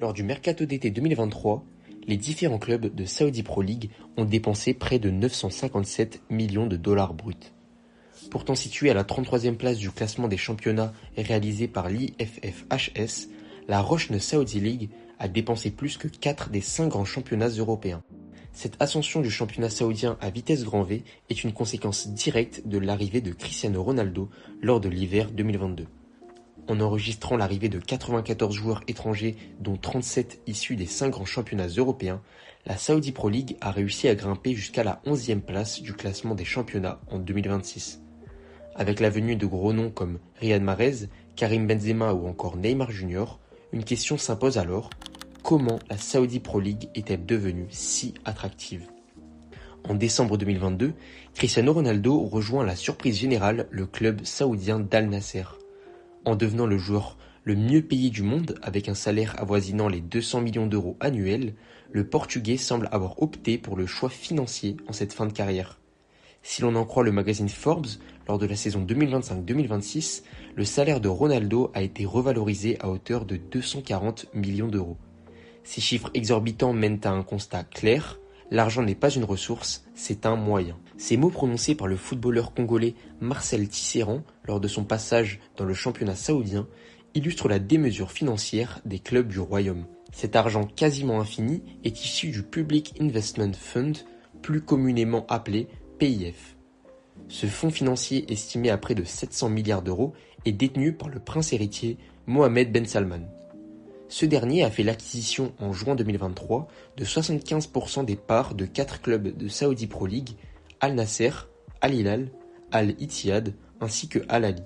Lors du mercato d'été 2023, les différents clubs de Saudi Pro League ont dépensé près de 957 millions de dollars bruts. Pourtant située à la 33e place du classement des championnats réalisé par l'IFFHS, la Rochne Saudi League a dépensé plus que 4 des 5 grands championnats européens. Cette ascension du championnat saoudien à vitesse grand V est une conséquence directe de l'arrivée de Cristiano Ronaldo lors de l'hiver 2022. En enregistrant l'arrivée de 94 joueurs étrangers, dont 37 issus des 5 grands championnats européens, la Saudi Pro League a réussi à grimper jusqu'à la 11e place du classement des championnats en 2026. Avec la venue de gros noms comme Riyad Mahrez, Karim Benzema ou encore Neymar Jr., une question s'impose alors: comment la Saudi Pro League est-elle devenue si attractive ? En décembre 2022, Cristiano Ronaldo rejoint à la surprise générale le club saoudien d'Al Nasser. En devenant le joueur le mieux payé du monde avec un salaire avoisinant les 200 millions d'euros annuels, le Portugais semble avoir opté pour le choix financier en cette fin de carrière. Si l'on en croit le magazine Forbes, lors de la saison 2025-2026, le salaire de Ronaldo a été revalorisé à hauteur de 240 millions d'euros. Ces chiffres exorbitants mènent à un constat clair: l'argent n'est pas une ressource, c'est un moyen. Ces mots prononcés par le footballeur congolais Marcel Tisserand lors de son passage dans le championnat saoudien illustrent la démesure financière des clubs du royaume. Cet argent quasiment infini est issu du Public Investment Fund, plus communément appelé PIF. Ce fonds financier estimé à près de 700 milliards d'euros est détenu par le prince héritier Mohammed Ben Salman. Ce dernier a fait l'acquisition en juin 2023 de 75% des parts de 4 clubs de Saudi Pro League, Al Nasser, Al Hilal, Al Ittihad ainsi que Al Ahly.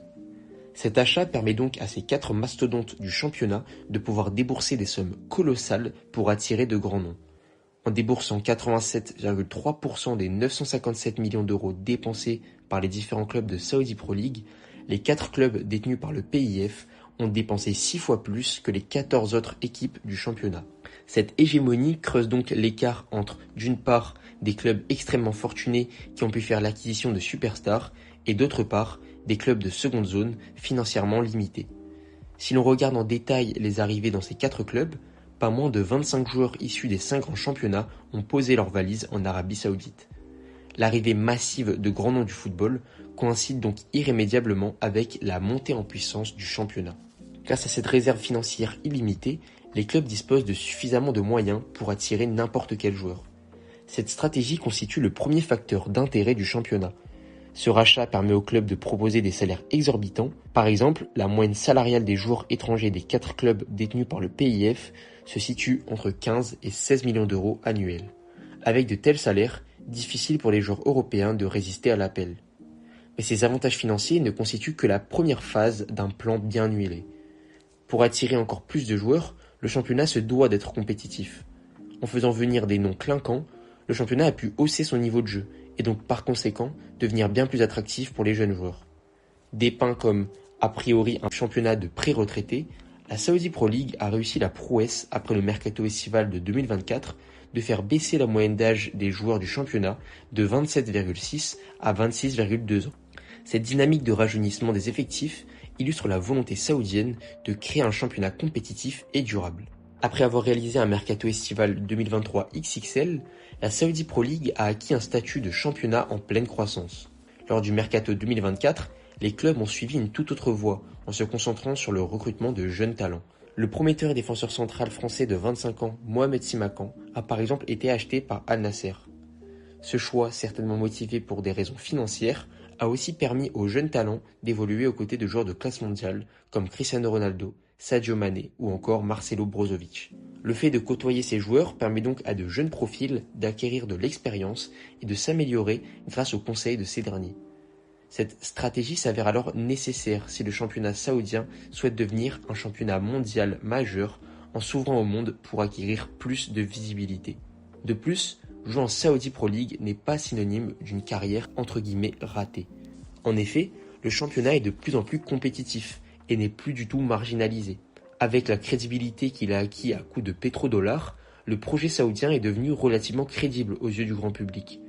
Cet achat permet donc à ces 4 mastodontes du championnat de pouvoir débourser des sommes colossales pour attirer de grands noms. En déboursant 87,3% des 957 millions d'euros dépensés par les différents clubs de Saudi Pro League, les 4 clubs détenus par le PIF ont dépensé 6 fois plus que les 14 autres équipes du championnat. Cette hégémonie creuse donc l'écart entre, d'une part, des clubs extrêmement fortunés qui ont pu faire l'acquisition de superstars, et d'autre part, des clubs de seconde zone financièrement limités. Si l'on regarde en détail les arrivées dans ces 4 clubs, pas moins de 25 joueurs issus des 5 grands championnats ont posé leurs valises en Arabie Saoudite. L'arrivée massive de grands noms du football coïncide donc irrémédiablement avec la montée en puissance du championnat. Grâce à cette réserve financière illimitée, les clubs disposent de suffisamment de moyens pour attirer n'importe quel joueur. Cette stratégie constitue le premier facteur d'intérêt du championnat. Ce rachat permet aux clubs de proposer des salaires exorbitants. Par exemple, la moyenne salariale des joueurs étrangers des 4 clubs détenus par le PIF se situe entre 15 et 16 millions d'euros annuels. Avec de tels salaires, difficile pour les joueurs européens de résister à l'appel. Mais ces avantages financiers ne constituent que la première phase d'un plan bien huilé. Pour attirer encore plus de joueurs, le championnat se doit d'être compétitif. En faisant venir des noms clinquants, le championnat a pu hausser son niveau de jeu et donc par conséquent devenir bien plus attractif pour les jeunes joueurs. Dépeint comme, a priori, un championnat de pré-retraités, la Saudi Pro League a réussi la prouesse après le mercato estival de 2024 de faire baisser la moyenne d'âge des joueurs du championnat de 27,6 à 26,2 ans. Cette dynamique de rajeunissement des effectifs illustre la volonté saoudienne de créer un championnat compétitif et durable. Après avoir réalisé un mercato estival 2023 XXL, la Saudi Pro League a acquis un statut de championnat en pleine croissance. Lors du mercato 2024, les clubs ont suivi une toute autre voie en se concentrant sur le recrutement de jeunes talents. Le prometteur défenseur central français de 25 ans, Mohamed Simakan, a par exemple été acheté par Al Nasser. Ce choix, certainement motivé pour des raisons financières, a aussi permis aux jeunes talents d'évoluer aux côtés de joueurs de classe mondiale comme Cristiano Ronaldo, Sadio Mané ou encore Marcelo Brozovic. Le fait de côtoyer ces joueurs permet donc à de jeunes profils d'acquérir de l'expérience et de s'améliorer grâce aux conseils de ces derniers. Cette stratégie s'avère alors nécessaire si le championnat saoudien souhaite devenir un championnat mondial majeur en s'ouvrant au monde pour acquérir plus de visibilité. De plus, jouer en Saudi Pro League n'est pas synonyme d'une carrière entre guillemets ratée. En effet, le championnat est de plus en plus compétitif et n'est plus du tout marginalisé. Avec la crédibilité qu'il a acquis à coups de pétrodollars, le projet saoudien est devenu relativement crédible aux yeux du grand public.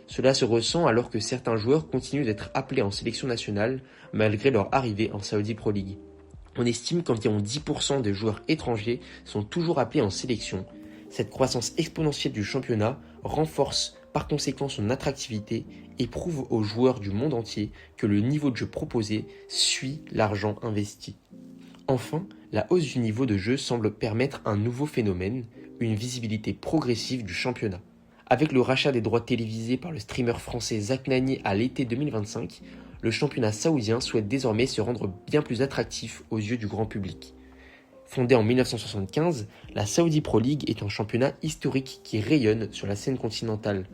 Cela se ressent alors que certains joueurs continuent d'être appelés en sélection nationale malgré leur arrivée en Saudi Pro League. On estime qu'environ 10% des joueurs étrangers sont toujours appelés en sélection. Cette croissance exponentielle du championnat renforce par conséquent son attractivité et prouve aux joueurs du monde entier que le niveau de jeu proposé suit l'argent investi. Enfin, la hausse du niveau de jeu semble permettre un nouveau phénomène, une visibilité progressive du championnat. Avec le rachat des droits télévisés par le streamer français Zak Nani à l'été 2025, le championnat saoudien souhaite désormais se rendre bien plus attractif aux yeux du grand public. Fondée en 1975, la Saudi Pro League est un championnat historique qui rayonne sur la scène continentale.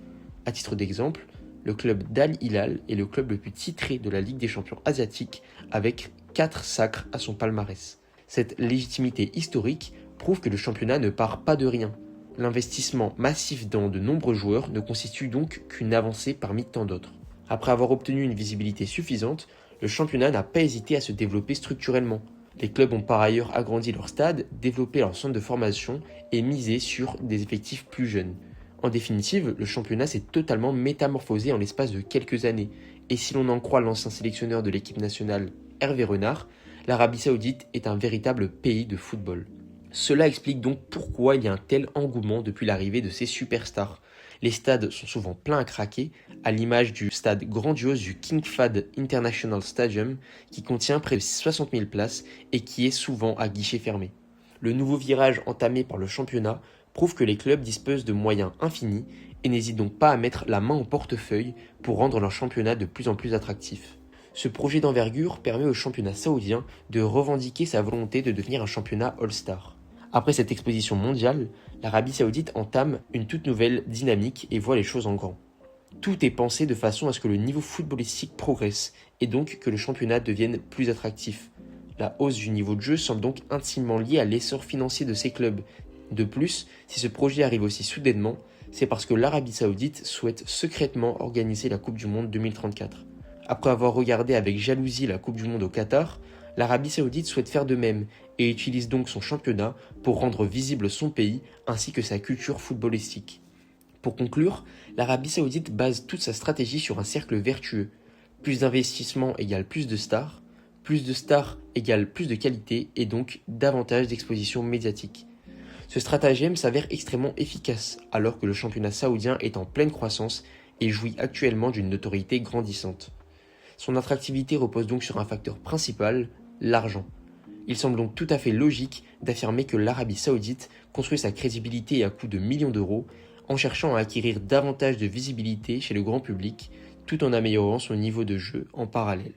À titre d'exemple, le club d'Al Hilal est le club le plus titré de la Ligue des champions asiatiques avec 4 sacres à son palmarès. Cette légitimité historique prouve que le championnat ne part pas de rien. L'investissement massif dans de nombreux joueurs ne constitue donc qu'une avancée parmi tant d'autres. Après avoir obtenu une visibilité suffisante, le championnat n'a pas hésité à se développer structurellement. Les clubs ont par ailleurs agrandi leur stade, développé leur centre de formation et misé sur des effectifs plus jeunes. En définitive, le championnat s'est totalement métamorphosé en l'espace de quelques années, et si l'on en croit l'ancien sélectionneur de l'équipe nationale, Hervé Renard, l'Arabie Saoudite est un véritable pays de football. Cela explique donc pourquoi il y a un tel engouement depuis l'arrivée de ces superstars. Les stades sont souvent pleins à craquer, à l'image du stade grandiose du King Fahd International Stadium, qui contient près de 60 000 places et qui est souvent à guichet fermé. Le nouveau virage entamé par le championnat prouve que les clubs disposent de moyens infinis et n'hésitent donc pas à mettre la main au portefeuille pour rendre leur championnat de plus en plus attractif. Ce projet d'envergure permet au championnat saoudien de revendiquer sa volonté de devenir un championnat All-Star. Après cette exposition mondiale, l'Arabie Saoudite entame une toute nouvelle dynamique et voit les choses en grand. Tout est pensé de façon à ce que le niveau footballistique progresse et donc que le championnat devienne plus attractif. La hausse du niveau de jeu semble donc intimement liée à l'essor financier de ces clubs. De plus, si ce projet arrive aussi soudainement, c'est parce que l'Arabie Saoudite souhaite secrètement organiser la Coupe du Monde 2034. Après avoir regardé avec jalousie la Coupe du Monde au Qatar, l'Arabie Saoudite souhaite faire de même et utilise donc son championnat pour rendre visible son pays ainsi que sa culture footballistique. Pour conclure, l'Arabie Saoudite base toute sa stratégie sur un cercle vertueux. Plus d'investissement égale plus de stars égale plus de qualité et donc davantage d'exposition médiatique. Ce stratagème s'avère extrêmement efficace alors que le championnat saoudien est en pleine croissance et jouit actuellement d'une notoriété grandissante. Son attractivité repose donc sur un facteur principal, l'argent. Il semble donc tout à fait logique d'affirmer que l'Arabie Saoudite construit sa crédibilité à coût de millions d'euros en cherchant à acquérir davantage de visibilité chez le grand public tout en améliorant son niveau de jeu en parallèle.